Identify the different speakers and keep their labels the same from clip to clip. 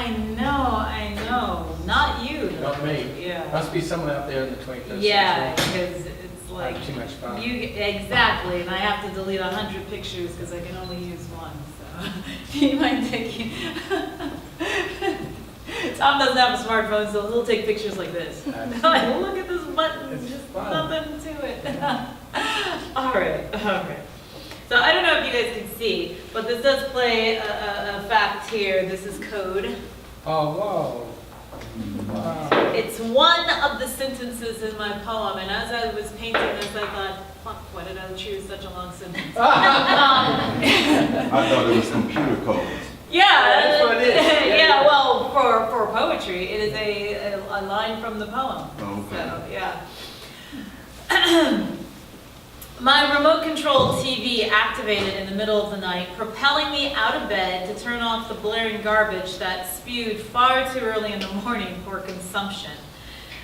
Speaker 1: I know. Not you.
Speaker 2: Not me.
Speaker 1: Yeah.
Speaker 2: Must be someone out there in the 21st
Speaker 1: Yeah,
Speaker 2: century.
Speaker 1: because it's like
Speaker 2: Having too much fun.
Speaker 1: exactly, and I have to delete 100 pictures because I can only use one. So, do you mind taking? Tom doesn't have a smartphone, so he'll take pictures like this. Like, look at this button,
Speaker 2: It's
Speaker 1: just
Speaker 2: fun.
Speaker 1: nothing to it. All right, okay. So I don't know if you guys can see, but this does play a fact here. This is code.
Speaker 2: Oh, whoa. Wow.
Speaker 1: It's one of the sentences in my poem, and as I was painting this, I thought, fuck, why did I choose such a long sentence?
Speaker 3: I thought it was computer codes.
Speaker 1: Yeah,
Speaker 2: that's what it is.
Speaker 1: yeah, well, for poetry, it is a line from the poem.
Speaker 3: Oh, okay.
Speaker 1: So, yeah. My remote controlled TV activated in the middle of the night, propelling me out of bed to turn off the blaring garbage that spewed far too early in the morning for consumption.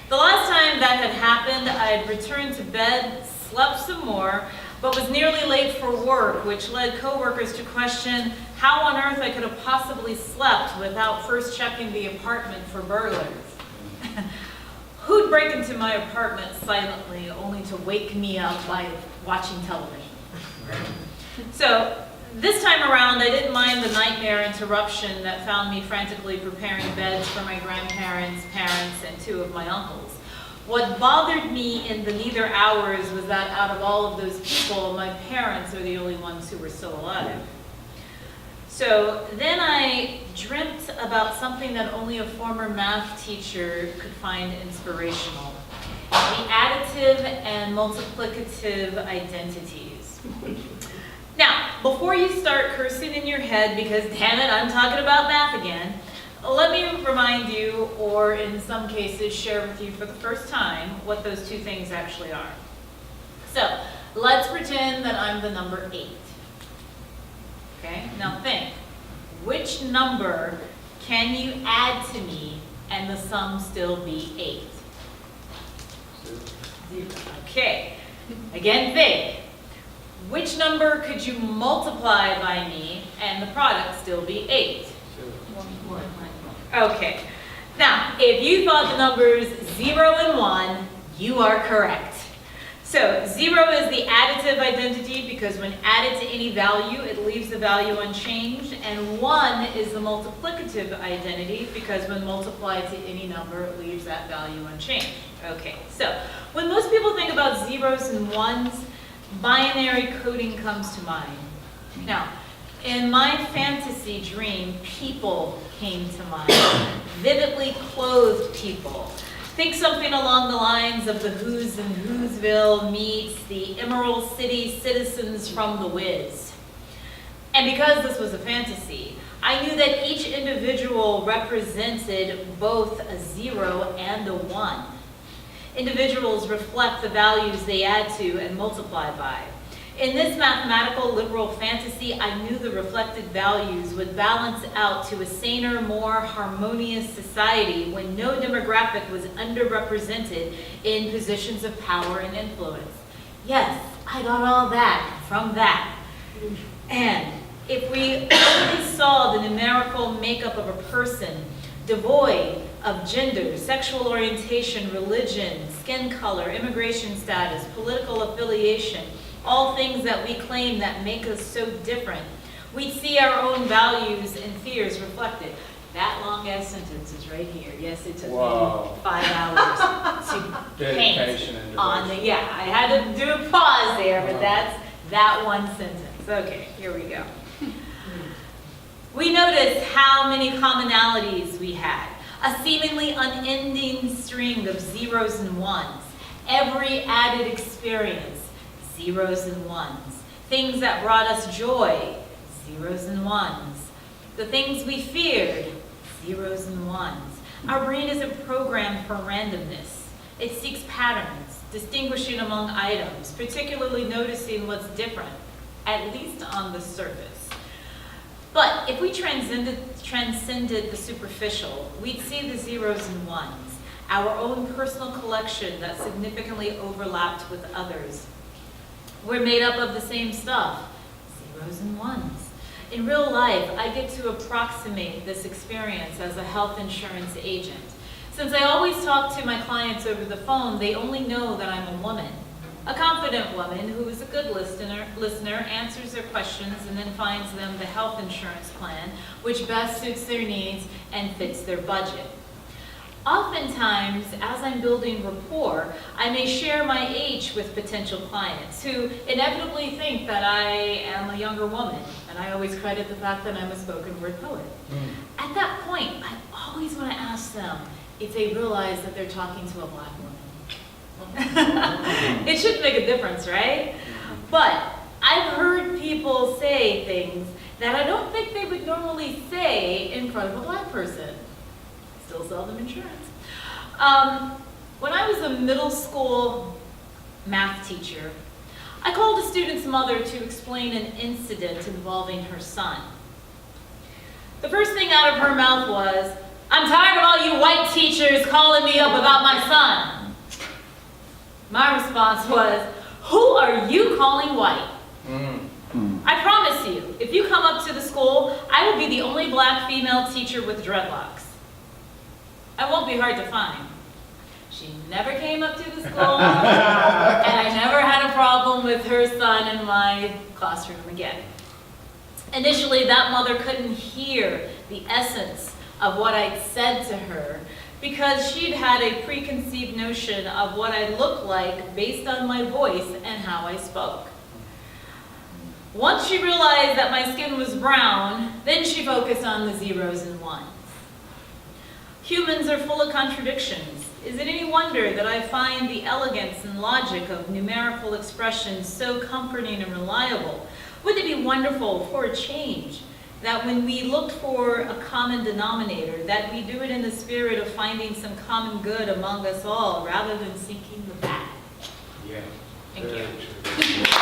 Speaker 1: The last time that had happened, I had returned to bed, slept some more, but was nearly late for work, which led coworkers to question how on earth I could have possibly slept without first checking the apartment for burglars. Who'd break into my apartment silently only to wake me up by watching television? So this time around, I didn't mind the nightmare interruption that found me frantically preparing beds for my grandparents, parents, and 2 of my uncles. What bothered me in the neither hours was that out of all of those people, my parents are the only ones who were still alive. So then I dreamt about something that only a former math teacher could find inspirational: the additive and multiplicative identities. Now, before you start cursing in your head, because damn it, I'm talking about math again, let me remind you, or in some cases share with you for the first time, what those 2 things actually are. So, let's pretend that I'm the number 8. Okay, now think, which number can you add to me and the sum still be 8? 0. Okay, again think, which number could you multiply by me and the product still be 8?
Speaker 2: 1.
Speaker 1: Okay, now if you thought the numbers 0 and 1, you are correct. So 0 is the additive identity because when added to any value, it leaves the value unchanged. And 1 is the multiplicative identity because when multiplied to any number, it leaves that value unchanged. Okay, so when most people think about zeros and ones, binary coding comes to mind. Now, in my fantasy dream, people came to mind, vividly clothed people. Think something along the lines of the Who's in Whoville meets the Emerald City citizens from The Wiz. And because this was a fantasy, I knew that each individual represented both a 0 and a 1. Individuals reflect the values they add to and multiply by. In this mathematical liberal fantasy, I knew the reflected values would balance out to a saner, more harmonious society when no demographic was underrepresented in positions of power and influence. Yes, I got all that from that. And if we only saw the numerical makeup of a person, devoid of gender, sexual orientation, religion, skin color, immigration status, political affiliation, all things that we claim that make us so different, we'd see our own values and fears reflected. That long-ass sentence is right here. Yes, it took me 5 hours to
Speaker 2: Dedication
Speaker 1: paint
Speaker 2: and
Speaker 1: on the,
Speaker 2: devotion.
Speaker 1: yeah, I had to do a pause there, but that's that one sentence. Okay, here we go. We noticed how many commonalities we had. A seemingly unending string of zeros and ones. Every added experience, zeros and ones. Things that brought us joy, zeros and ones. The things we feared, zeros and ones. Our brain isn't programmed for randomness. It seeks patterns, distinguishing among items, particularly noticing what's different, at least on the surface. But if we transcended the superficial, we'd see the zeros and ones, our own personal collection that significantly overlapped with others. We're made up of the same stuff, zeros and ones. In real life, I get to approximate this experience as a health insurance agent. Since I always talk to my clients over the phone, they only know that I'm a woman. A confident woman who is a good listener, answers their questions, and then finds them the health insurance plan which best suits their needs and fits their budget. Oftentimes, as I'm building rapport, I may share my age with potential clients who inevitably think that I am a younger woman, and I always credit the fact that I'm a spoken word poet. At that point, I always want to ask them if they realize that they're talking to a black woman. It should make a difference, right? But I've heard people say things that I don't think they would normally say in front of a black person. Still sell them insurance. When I was a middle school math teacher, I called a student's mother to explain an incident involving her son. The first thing out of her mouth was, "I'm tired of all you white teachers calling me up about my son." My response was, "Who are you calling white?" I promise you, if you come up to the school, I will be the only black female teacher with dreadlocks. I won't be hard to find. She never came up to the school, and I never had a problem with her son in my classroom again. Initially, that mother couldn't hear the essence of what I'd said to her because she'd had a preconceived notion of what I looked like based on my voice and how I spoke. Once she realized that my skin was brown, then she focused on the zeros and ones. Humans are full of contradictions. Is it any wonder that I find the elegance and logic of numerical expressions so comforting and reliable? Wouldn't it be wonderful for a change that when we look for a common denominator, that we do it in the spirit of finding some common good among us all rather than seeking the bad?
Speaker 2: Yeah.
Speaker 1: Thank you.
Speaker 2: Very true.